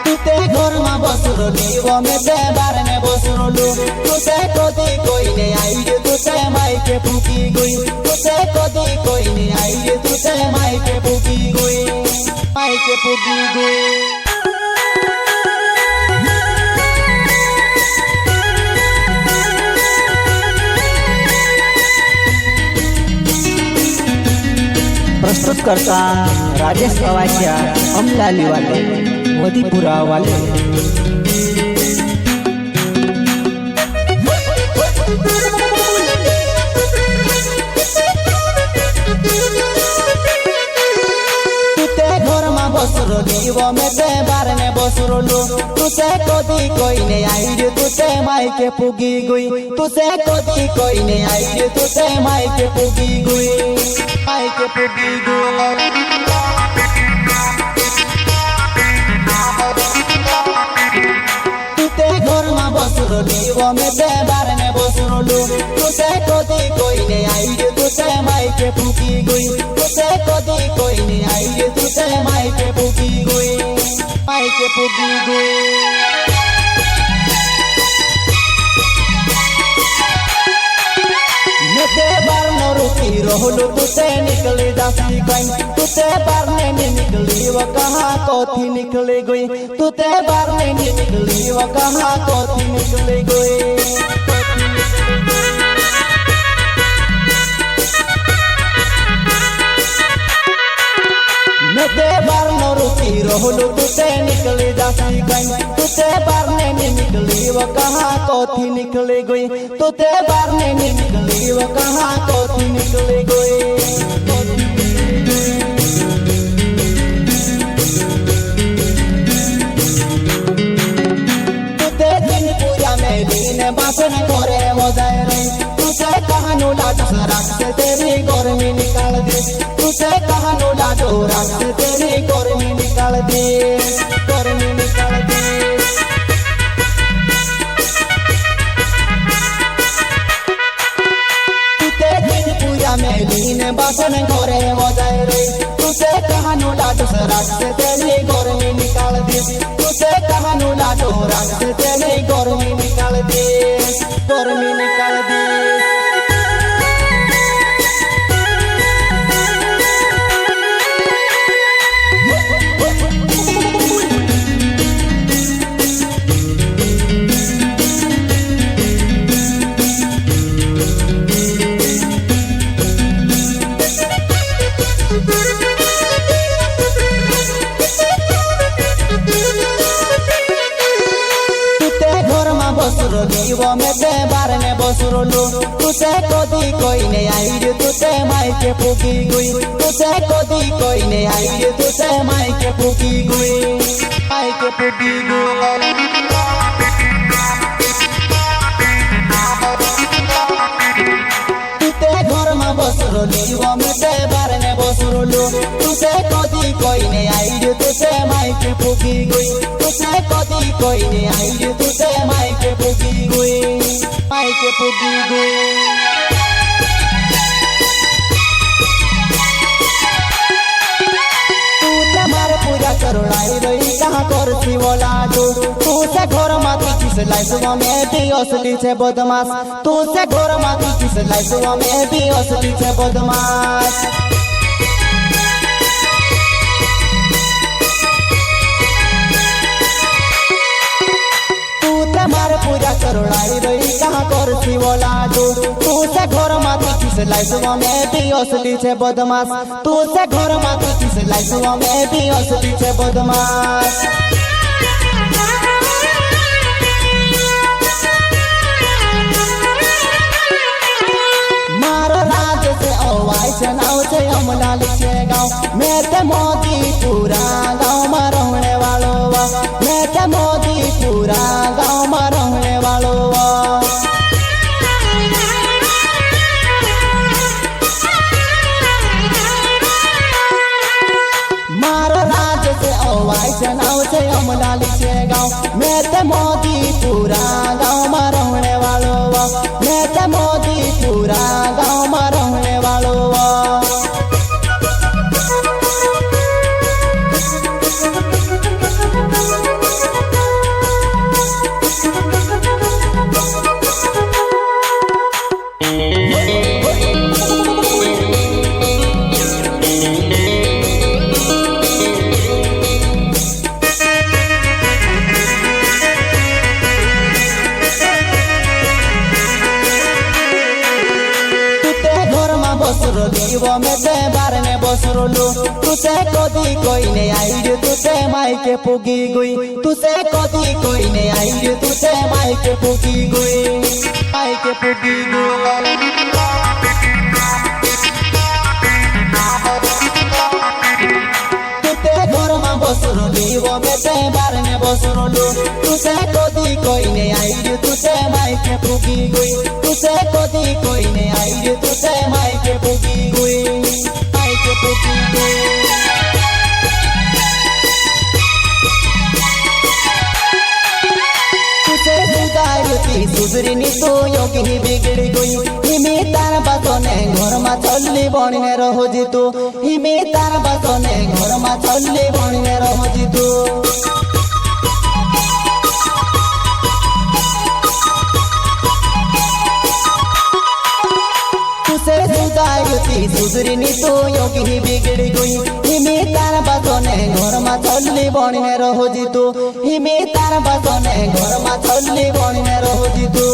तुते घर में बसुरली वो में ते बार में बसुरलू तुते कदी कोई नहीं आई तुते माई के फूकी गई तुते कदी कोई नहीं आई तुते माई के फूकी गई माई के फूकी गई प्रस्तुत करता राजेश पवाच्या अमलाली वाले वदीपुरा वाले बसुरली वो में ते बार में बसुरलू तुसे कदी कोई नहीं आई तुसे माई के फूकी गई तुसे कदी कोई नहीं आई तुसे माई के फूकी गई माई के फूकी गई घर में बसुरली वो में ते बार में बसुरलू तुसे कदी कोई नहीं आई तुसे माई के फूकी गई तुसे कदी कोई नहीं आई तुसे माई के फूकी गई माई के फूकी गई रुकी रोहलू तुसे निकली दासी गई तुते बार नहीं निकली वो कहाँ कोथी निकली गई तुते बार नहीं निकली वो कहाँ कोथी निकली गई बार न रुकी रोहलू तुते निकली दासी गई तुते बार नहीं निकली वो कहाँ कोथी निकली गई तुते बार नहीं निकली वो कहाँ कोथी निकली गई तुते दिन पूजा में दिन बासन करे मजाए रही तुसे कहानू लाडो राख से तेरी गर्मी निकाल दे तुसे कहानू लाडो राख से तेरी गर्मी निकाल दे गर्मी निकाल दे तुते दिन पूजा में दिन बासन करे मजाए रही तुसे कहानू लाडो राख से तेरी गर्मी निकाल दे तुसे कहानू लाडो राख से तेरी गर्मी निकाल दे गर्मी निकाल दे बसुरली वो में ते बार में बसुरलू तुसे कदी कोई नहीं आई तुसे माई के फूकी गई तुसे कदी कोई नहीं आई तुसे माई के फूकी गई माई के फूकी गई घर में बसुरली वो में ते बार में बसुरलू तुसे कदी कोई नहीं आई तुसे माई के फूकी गई तुसे कदी कोई नहीं आई तुसे माई के फूकी गई माई के फूकी गई पूजा करुणाई रही कहाँ कर शिवला तू से घर माती किस लाइसवा में भी असली छे बदमाश तू से घर माती किस लाइसवा में भी असली छे बदमाश पूजा करुणाई रही कहाँ कर शिवला तू से घर माती किस लाइसवा में भी असली छे बदमाश तू से घर माती किस लाइसवा में भी असली छे बदमाश मारो राज से अवाई से नाव से अमलाल छे गाँव मैं ते मोदी पूरा गाँव में रहने वालो मैं ते मोदी पूरा गाँव में रहने वालो मारो राज से अवाई से नाव से अमलाल छे गाँव मैं ते मोदी पूरा गाँव में रहने वालो मैं ते मोदी पूरा गाँव में रहने वालो લીવો મે તે બારને બસરોલો તુસે કદી કોઈને આઈડ તુસે માઈકે પૂગી ગઈ તુસે કદી કોઈને આઈડ તુસે માઈકે પૂગી ગઈ માઈકે પૂગી ગઈ बसरो लीवो में ते बारने बसरोलो तुसे कदी कोईने आईड तुसे माइके पुगी गई तुसे कदी कोईने आईड तुसे माइके पुगी गई माइके पुगी गई सुधरीनी तो योगी बिगड़ गई हिमे तार बातोने घर में चलली बने रहो जीतू हिमे तार बातोने घर में चलली बने रहो जीतू सुधरीनी तो योगी बिगड़ गई हिमे तार बातोने घर में चलली बने रहो जीतू हिमे तार बातोने घर में चलली बने रहो जीतू